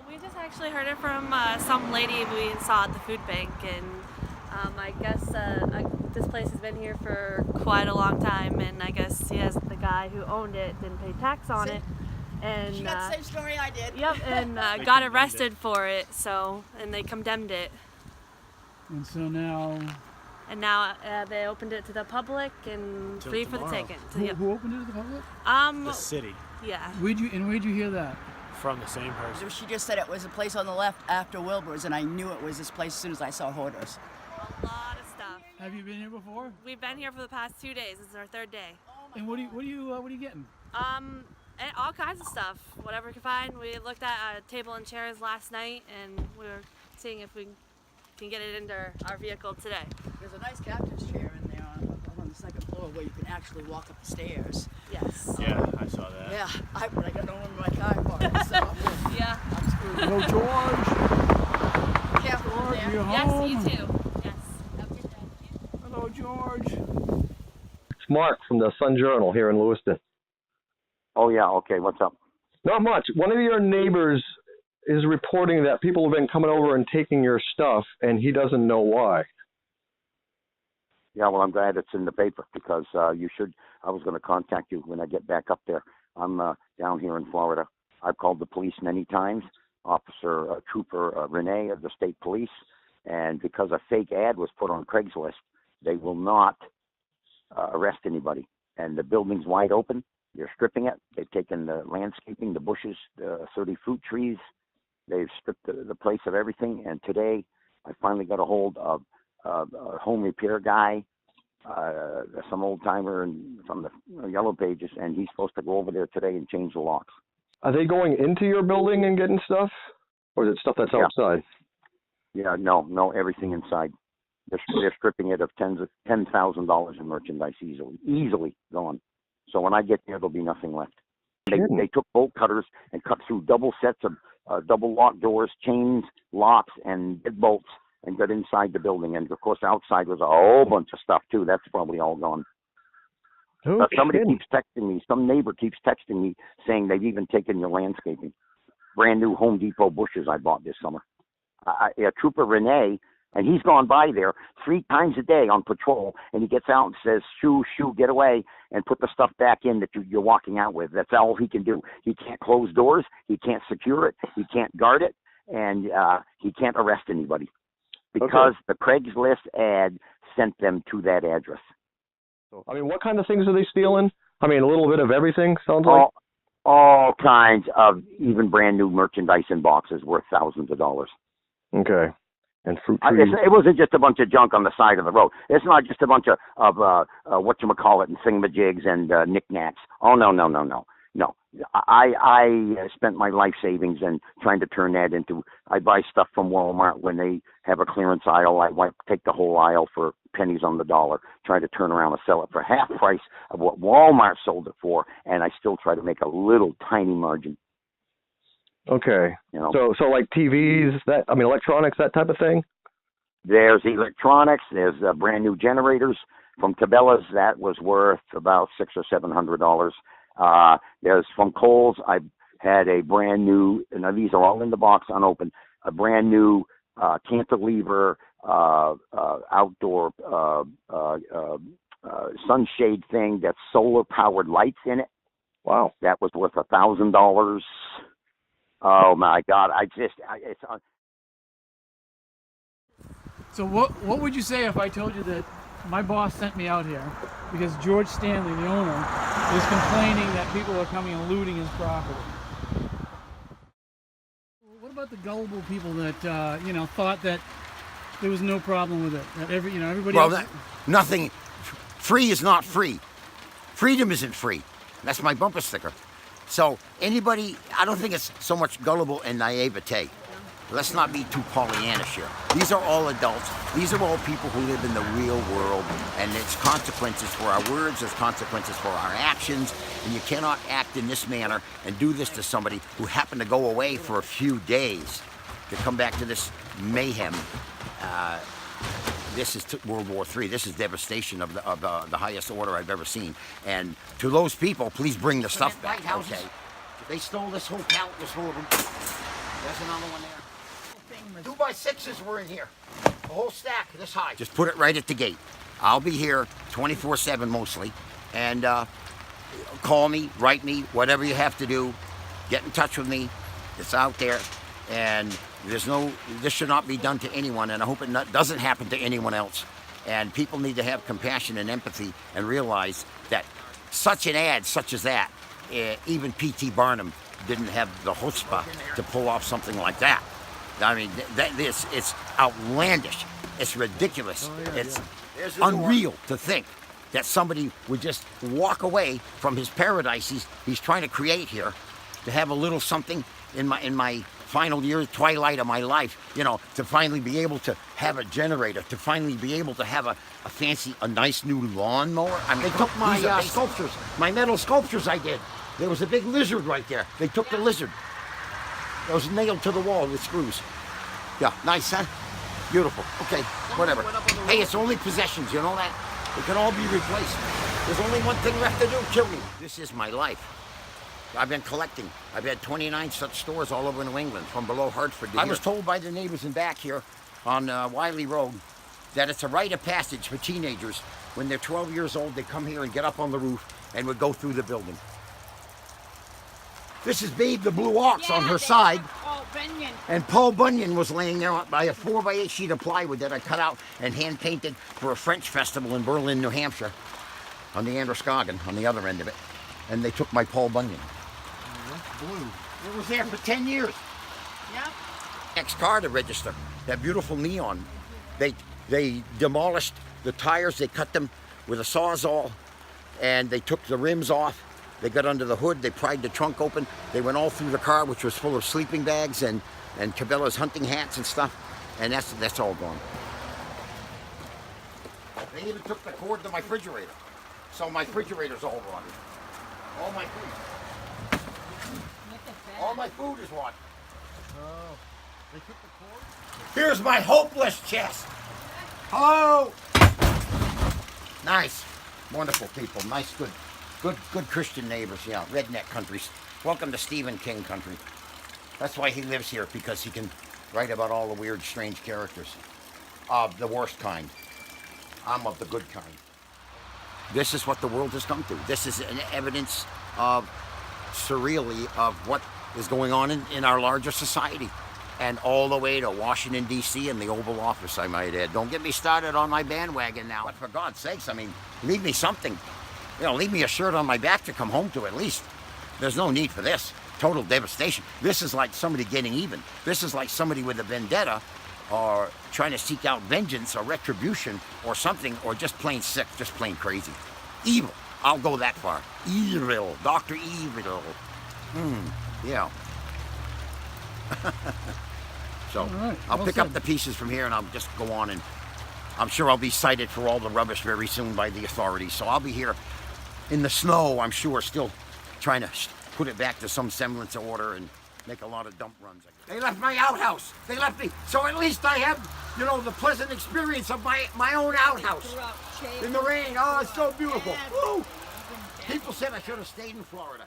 We just actually heard it from some lady we saw at the food bank, and I guess this place has been here for quite a long time, and I guess the guy who owned it didn't pay tax on it, and she got the same story I did. Yep, and got arrested for it. And they condemned it. And so now. And now they opened it to the public and Till free for the tomorrow. taking. Who opened it to the public? The city. Yeah. Where'd you hear that? From the same person. She just said it was a place on the left after Wilbur's, and I knew it was this place as soon as I saw Hoarders. A lot of stuff. Have you been here before? We've been here for the past 2 days. This is our third day. And what are you getting? And all kinds of stuff, whatever we could find. We looked at a table and chairs last night, and we were seeing if we can get it into our vehicle today. There's a nice captain's chair in there on the second floor where you can actually walk up the stairs. Yes. Yeah, I saw that. Yeah, but I got no room in my car for it, so Yeah. I'm screwed. Hello, George. Careful in George, there. you Yes, home? you too. Yes. Have a good day. Hello, George. It's Mark from the Sun Journal here in Lewiston. Oh, yeah, okay, what's up? Not much. One of your neighbors is reporting that people have been coming over and taking your stuff, and he doesn't know why. Yeah, well, I'm glad it's in the paper because you should. I was going to contact you when I get back up there. I'm down here in Florida. I've called the police many times, Trooper Renee of the state police, and because a fake ad was put on Craigslist, they will not arrest anybody. And the building's wide open. They're stripping it. They've taken the landscaping, the bushes, the 30 fruit trees. They've stripped the place of everything. And today, I finally got a hold of a home repair guy, some old timer from the Yellow Pages, and he's supposed to go over there today and change the locks. Are they going into your building and getting stuff, or is it stuff that's outside? Yeah, no, everything inside. They're stripping it of $10,000 in merchandise easily gone. So when I get there, there'll be nothing left. They took bolt cutters and cut through double sets of double lock doors, chains, locks, and bolts, and got inside the building. And of course, outside was a whole bunch of stuff too. That's probably all gone. Somebody keeps texting me. Some neighbor keeps texting me saying they've even taken your landscaping. Brand new Home Depot bushes I bought this summer. Trooper Renee, and he's gone by there 3 times a day on patrol, and he gets out and says, shoo, get away, and put the stuff back in that you're walking out with. That's all he can do. He can't close doors. He can't secure it. He can't guard it. And he can't arrest anybody because the Craigslist ad sent them to that address. I mean, what kind of things are they stealing? I mean, a little bit of everything, sounds like? All kinds of even brand new merchandise in boxes worth thousands of dollars. Okay. And fruit trees. It wasn't just a bunch of junk on the side of the road. It's not just a bunch of whatchamacallit and thingamajigs and knickknacks. Oh, no. No. I spent my life savings and trying to turn that into, I buy stuff from Walmart when they have a clearance aisle. I might take the whole aisle for pennies on the dollar, try to turn around and sell it for half price of what Walmart sold it for, and I still try to make a little tiny margin. Okay. You know? So like TVs, electronics, that type of thing? There's electronics. There's brand new generators from Cabela's that was worth about $600 or $700. There's from Kohl's. I had a brand new. Now these are all in the box, unopened. A brand new cantilever outdoor sunshade thing that's solar powered lights in it. Wow. That was worth $1,000. Oh my God! It's. So what would you say if I told you that my boss sent me out here because George Stanley, the owner, is complaining that people are coming and looting his property? What about the gullible people that thought that there was no problem with it? That everybody. Well, nothing. Free is not free. Freedom isn't free. That's my bumper sticker. So anybody, I don't think it's so much gullible and naivete. Let's not be too Pollyannish here. These are all adults. These are all people who live in the real world, and there's consequences for our words, there's consequences for our actions, and you cannot act in this manner and do this to somebody who happened to go away for a few days to come back to this mayhem. This is World War III. This is devastation of the highest order I've ever seen. And to those people, please bring the stuff back. Okay. They stole this whole pallet was full of them. There's another one there. 2x6s were in here. A whole stack this high. Just put it right at the gate. I'll be here 24/7 mostly. And call me, write me, whatever you have to do. Get in touch with me. It's out there. And this should not be done to anyone. And I hope it doesn't happen to anyone else. And people need to have compassion and empathy and realize that such an ad, such as that, even P.T. Barnum didn't have the chutzpah to pull off something like that. I mean, it's outlandish. It's ridiculous. It's unreal to think that somebody would just walk away from his paradise he's trying to create here to have a little something in my final year, twilight of my life, to finally be able to have a generator, to finally be able to have a nice new lawnmower. I mean, they took my sculptures, my metal sculptures I did. There was a big lizard right there. They took the lizard. It was nailed to the wall with screws. Yeah, nice, huh? Beautiful. Okay, whatever. Hey, it's only possessions, you know that? It can all be replaced. There's only one thing left to do, kill me. This is my life. I've been collecting. I've had 29 such stores all over New England, from below Hartford to here. I was told by the neighbors in back here on Wiley Road that it's a rite of passage for teenagers. When they're 12 years old, they come here and get up on the roof and would go through the building. This is Babe the Blue Ox on her side. And Paul Bunyan was laying there by a 4x8 sheet of plywood that I cut out and hand painted for a French festival in Berlin, New Hampshire, on the Androscoggin, on the other end of it. And they took my Paul Bunyan. Blue. It was there for 10 years. Yep. Next car to register, that beautiful neon. They demolished the tires, they cut them with a Sawzall, and they took the rims off. They got under the hood, they pried the trunk open, they went all through the car, which was full of sleeping bags and Cabela's hunting hats and stuff, and that's all gone. They even took the cord to my refrigerator, so my refrigerator's all gone. All my food. All my food is what? Oh, they took the cord? Here's my hopeless chest. Oh! Nice. Wonderful people. Nice, good Christian neighbors. Yeah, redneck countries. Welcome to Stephen King country. That's why he lives here, because he can write about all the weird, strange characters. Of the worst kind. I'm of the good kind. This is what the world has come to. This is an evidence of surreally of what is going on in our larger society, and all the way to Washington, D.C. and the Oval Office, I might add. Don't get me started on my bandwagon now. But for God's sakes, I mean, leave me something. Leave me a shirt on my back to come home to at least. There's no need for this. Total devastation. This is like somebody getting even. This is like somebody with a vendetta, or trying to seek out vengeance or retribution or something, or just plain sick, just plain crazy. Evil. I'll go that far. Evil. Dr. Evil. Yeah. So, right, I'll well pick said. up the pieces from here and I'll just go on, and I'm sure I'll be cited for all the rubbish very soon by the authorities. So I'll be here in the snow, I'm sure, still trying to put it back to some semblance of order and make a lot of dump runs. They left my outhouse. They left me. So at least I have, the pleasant experience of my own outhouse. In the rain. Oh, it's so beautiful. Woo! People said I should have stayed in Florida.